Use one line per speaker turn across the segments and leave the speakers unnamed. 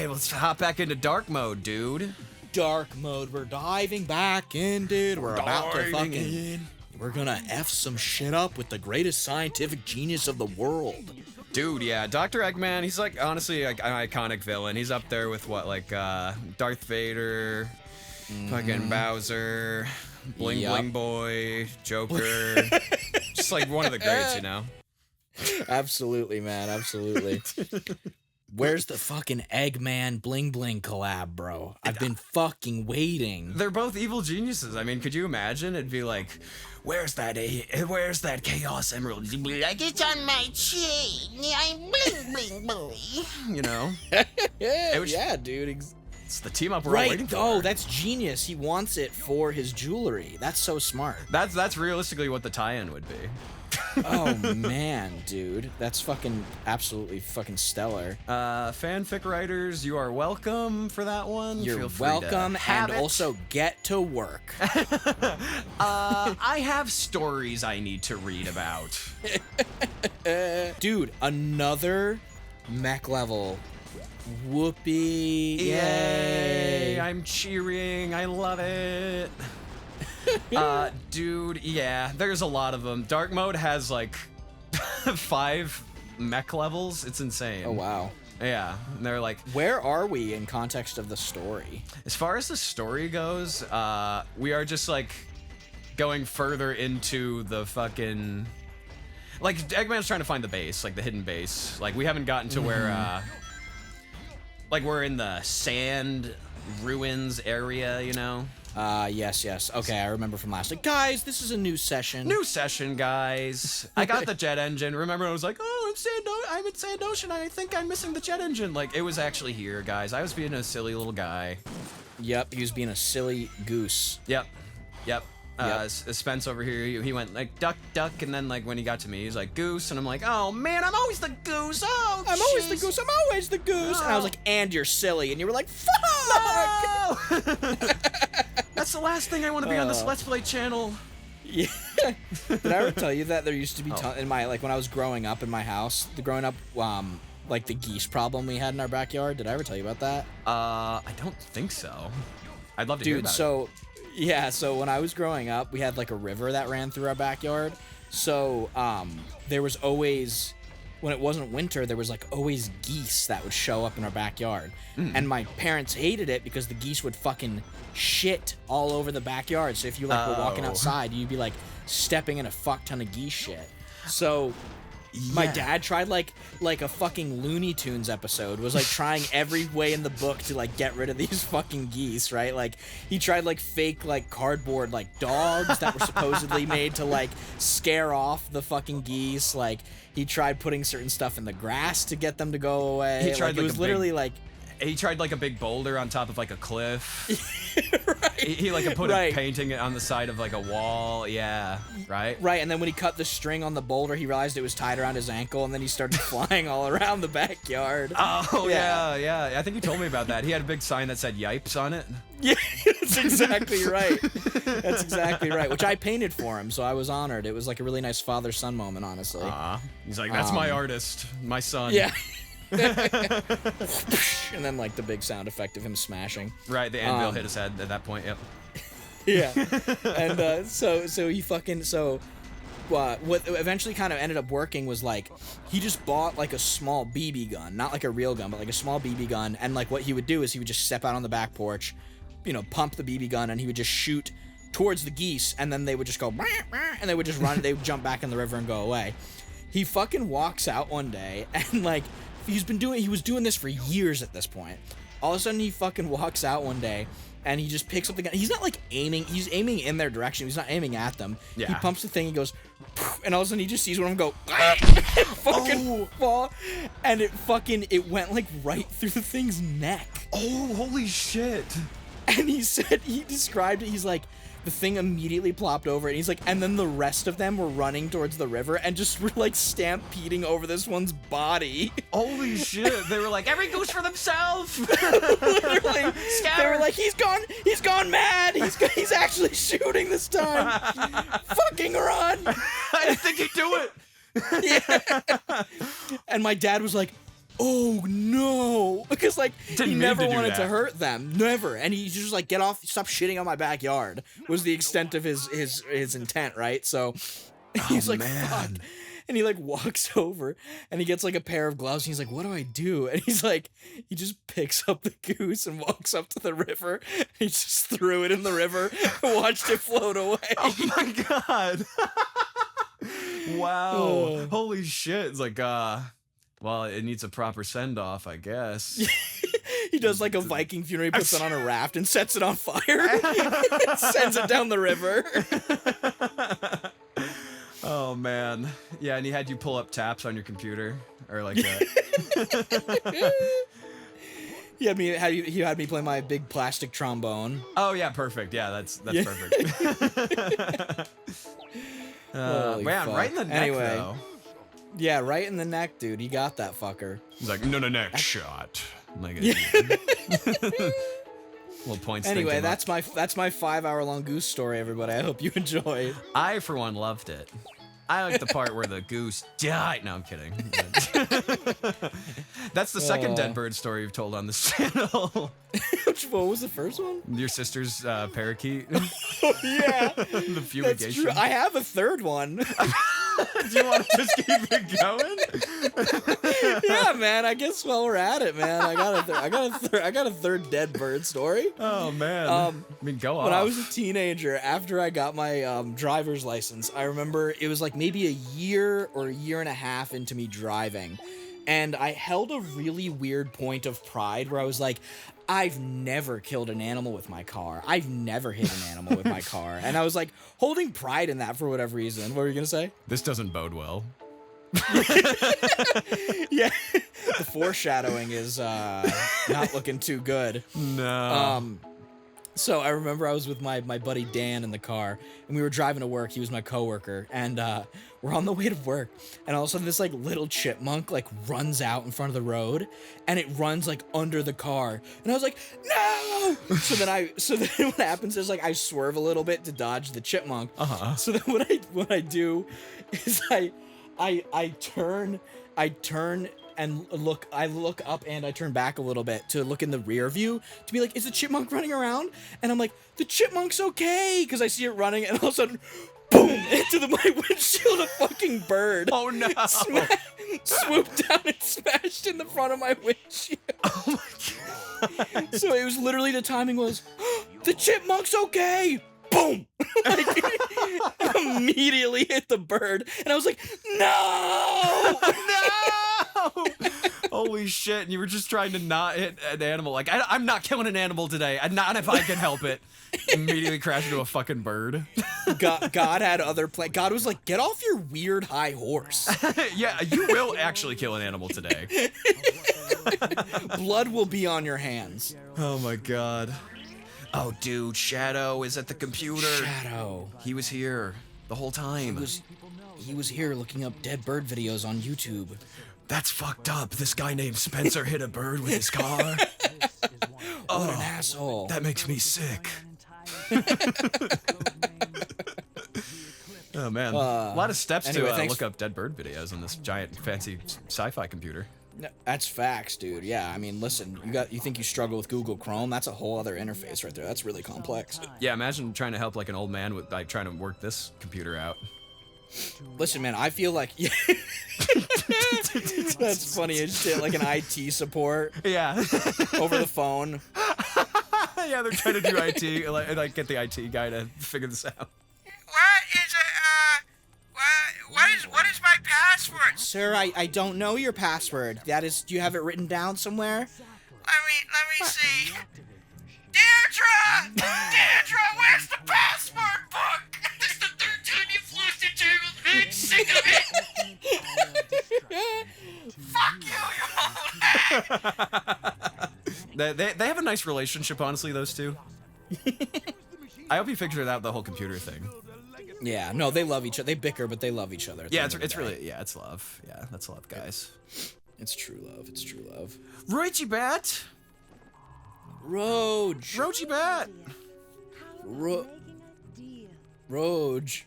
right, let's hop back into dark mode, dude.
Dark mode. We're diving back in, dude. We're about to fucking... We're gonna F some shit up with the greatest scientific genius of the world.
Dude, yeah, Dr. Eggman, he's like, honestly, like, an iconic villain. He's up there with what, like, Darth Vader, fucking Bowser, Bling Bling Boy, Joker. Just like one of the greats, you know?
Absolutely, man, absolutely. Where's the fucking Eggman Bling Bling collab, bro? I've been fucking waiting.
They're both evil geniuses. I mean, could you imagine? It'd be like, where's that Chaos Emerald? You'd be like, it's on my chain. I'm Bling Bling Boy. You know?
Yeah, dude.
It's the team up we're all waiting for.
Oh, that's genius. He wants it for his jewelry. That's so smart.
That's realistically what the tie-in would be.
Oh man, dude, that's fucking absolutely fucking stellar.
Fanfic writers, you are welcome for that one.
You're
Feel free
welcome,
to have
and
it.
also get to work.
I have stories I need to read about.
Dude, another mech level. Whoopee! Yay!
I'm cheering. I love it. Dude, yeah, there's a lot of them. Dark mode has like 5 mech levels. It's insane.
Oh wow.
Yeah, and they're like,
where are we in context of the story?
As far as the story goes, we are just like going further into the fucking, like, Eggman's trying to find the base, like the hidden base. Like, we haven't gotten to where like we're in the sand ruins area, you know?
Yes. Okay, I remember from last week. Guys, this is a new session.
New session, guys. I got the jet engine. Remember, I was like, oh, I'm in Sand Ocean. I think I'm missing the jet engine. Like, it was actually here, guys. I was being a silly little guy.
Yep, he was being a silly goose.
Yep. Spence over here, he went like duck, duck, and then like when he got to me, he's like goose, and I'm like, oh man, I'm always the goose. Oh,
I'm always the goose. I'm always the goose.
Oh.
And I was like, and you're silly, and you were like, fuck.
No! That's the last thing I want to be on this Let's Play channel.
Yeah. Did I ever tell you that there used to be in my, like, when I was growing up in my house, like the geese problem we had in our backyard? Did I ever tell you about that?
I don't think so. I'd love to hear about it.
Yeah, so when I was growing up, we had like a river that ran through our backyard. So there was always, when it wasn't winter, there was like always geese that would show up in our backyard. And my parents hated it because the geese would fucking shit all over the backyard. So if you like were walking outside, you'd be like stepping in a fuck ton of geese shit. So my dad tried like a fucking Looney Tunes episode, was like trying every way in the book to like get rid of these fucking geese, right? Like he tried like fake like cardboard like dogs that were supposedly made to like scare off the fucking geese. Like he tried putting certain stuff in the grass to get them to go away.
He tried
it was literally like
he tried like a big boulder on top of like a cliff.
Right.
He like put a painting on the side of like a wall. Yeah, right.
Right, and then when he cut the string on the boulder, he realized it was tied around his ankle, and then he started flying all around the backyard.
Oh yeah. I think you told me about that. He had a big sign that said "Yipes" on it.
Yeah, that's exactly right. That's exactly right. Which I painted for him, so I was honored. It was like a really nice father-son moment, honestly.
He's like, that's my artist, my son.
Yeah. And then like the big sound effect of him smashing.
Right, the anvil hit his head at that point. Yep.
Yeah. And so he fucking what eventually kind of ended up working was like he just bought like a small BB gun, not like a real gun, but like a small BB gun, and like what he would do is he would just step out on the back porch, you know, pump the BB gun, and he would just shoot towards the geese, and then they would just go and they would just run, they would jump back in the river and go away. He fucking walks out one day and like he was doing this for years at this point. All of a sudden he fucking walks out one day and he just picks up the gun. He's not like aiming, he's aiming in their direction. He's not aiming at them.
Yeah.
He pumps the thing, he goes, and all of a sudden he just sees one of them go, fucking fall, and it went like right through the thing's neck.
Oh, holy shit.
And he described it, he's like, the thing immediately plopped over, and he's like, and then the rest of them were running towards the river and just were like stampeding over this one's body.
Holy shit! They were like, every goose for themselves.
Literally, they were like, he's gone mad. He's actually shooting this time. Fucking run!
I didn't think he'd do it.
Yeah. And my dad was like, oh no, because like
Didn't
he
mean
never
to do
wanted to
that.
hurt them, never, and he just like get off, stop shitting on my backyard was the extent of his intent, right? So he's like, fuck. And he like walks over and he gets like a pair of gloves and he's like, what do I do? And he's like, he just picks up the goose and walks up to the river. He just threw it in the river and watched it float away.
Oh my god. Wow. Holy shit. It's like, well, it needs a proper send-off, I guess.
He does like a Viking funeral. He puts it on a raft and sets it on fire. Sends it down the river.
Oh man, yeah, and he had you pull up taps on your computer, or like that.
He had me play my big plastic trombone.
Oh yeah, perfect. Yeah, that's perfect.
Holy
Man,
fuck.
right in the neck
Anyway.
though.
Yeah, right in the neck, dude. He got that fucker.
He's like, no, neck shot. Like, little points.
Anyway, that's my 5-hour-long goose story, everybody. I hope you enjoyed.
I, for one, loved it. I like the part where the goose died. No, I'm kidding. That's the second dead bird story you've told on this channel.
What was the first one?
Your sister's parakeet.
Oh, yeah.
The fumigation.
That's true. I have a third one.
Do you want to just keep it going?
Yeah, man. I guess while we're at it, man, I got a third dead bird story.
Oh man. I mean, go on.
When I was a teenager, after I got my driver's license, I remember it was like maybe a year or a year and a half into me driving, and I held a really weird point of pride where I was like, I've never killed an animal with my car. I've never hit an animal with my car. And I was like holding pride in that for whatever reason. What were you going to say?
This doesn't bode well.
Yeah. The foreshadowing is not looking too good.
No.
So I remember I was with my buddy Dan in the car, and we were driving to work. He was my coworker, and we're on the way to work, and all of a sudden this like little chipmunk like runs out in front of the road, and it runs like under the car, and I was like, no! So then what happens is like I swerve a little bit to dodge the chipmunk. So then what I do is I turn and I look up and I turn back a little bit to look in the rear view to be like, is the chipmunk running around? And I'm like, the chipmunk's okay, because I see it running, and all of a sudden, boom, into my windshield, a fucking bird.
Oh no.
Swooped down and smashed in the front of my windshield.
Oh my god.
So it was literally, the timing was, the chipmunk's okay. Boom! Like, immediately hit the bird, and I was like, no!
No! Holy shit, and you were just trying to not hit an animal. Like, I'm not killing an animal today. Not if I can help it. Immediately crash into a fucking bird.
God had other plans. God was like, get off your weird high horse.
Yeah, you will actually kill an animal today.
Blood will be on your hands.
Oh my god. Oh, dude, Shadow is at the computer.
Shadow.
He was here the whole time.
He was here looking up dead bird videos on YouTube.
That's fucked up. This guy named Spencer hit a bird with his car.
What an asshole.
That makes me sick. Oh, man. A lot of steps
anyway,
to look up dead bird videos on this giant, fancy sci-fi computer.
No, that's facts, dude. Yeah, I mean, listen, you think you struggle with Google Chrome? That's a whole other interface right there. That's really complex.
Yeah, imagine trying to help like an old man with like trying to work this computer out.
Listen, man, I feel like that's funny as shit. Like an IT support.
Yeah.
Over the phone.
Yeah, they're trying to do IT, like get the IT guy to figure this out.
What is my password? Sir, I don't know your password. Do you have it written down somewhere? Let me see. Deirdre, where's the password book? This is the third time you've lost it, Gerald. I'm sick of it. Fuck you,
They have a nice relationship, honestly, those two. I hope you figured out the whole computer thing.
Yeah, no, they love each other. They bicker, but they love each other.
Yeah, it's really, it's love. Yeah, that's love, guys.
It's true love. It's true love.
Roachy Bat!
Roach!
Roachy Bat!
Roach.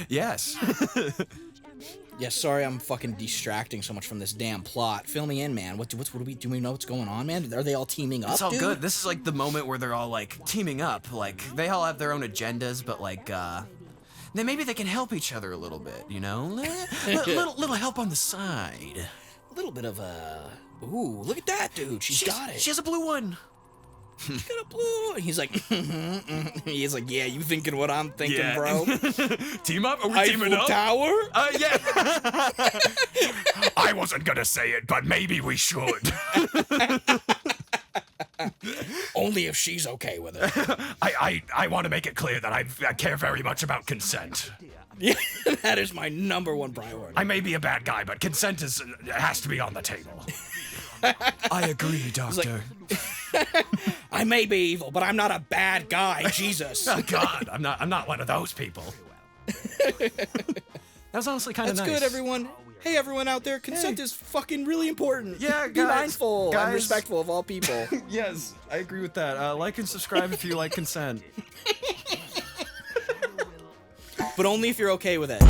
Yes.
Yeah, sorry I'm fucking distracting so much from this damn plot. Fill me in, man. What do we know what's going on, man? Are they all teaming up,
It's all
dude?
good. This is like the moment where they're all like teaming up. Like they all have their own agendas, but like then maybe they can help each other a little bit, you know? little help on the side.
A little bit of a... Ooh, look at that, dude. She's got it.
She has a blue one.
She's got a blue one. He's like, he's like, yeah, you thinking what I'm thinking, bro?
Team up? Are we teaming up?
Tower?
Yeah. I wasn't gonna say it, but maybe we should.
Only if she's okay with it.
I want to make it clear that I care very much about consent.
Yeah, that is my #1 priority.
I may be a bad guy, but consent has to be on the table. I agree, Doctor.
I may be evil, but I'm not a bad guy. Jesus.
Oh God, I'm not one of those people. That was honestly kind of nice.
That's good, everyone. Hey, everyone out there, consent is fucking really important.
Yeah,
Be mindful and respectful of all people.
Yes, I agree with that. Like and subscribe if you like consent.
But only if you're okay with it.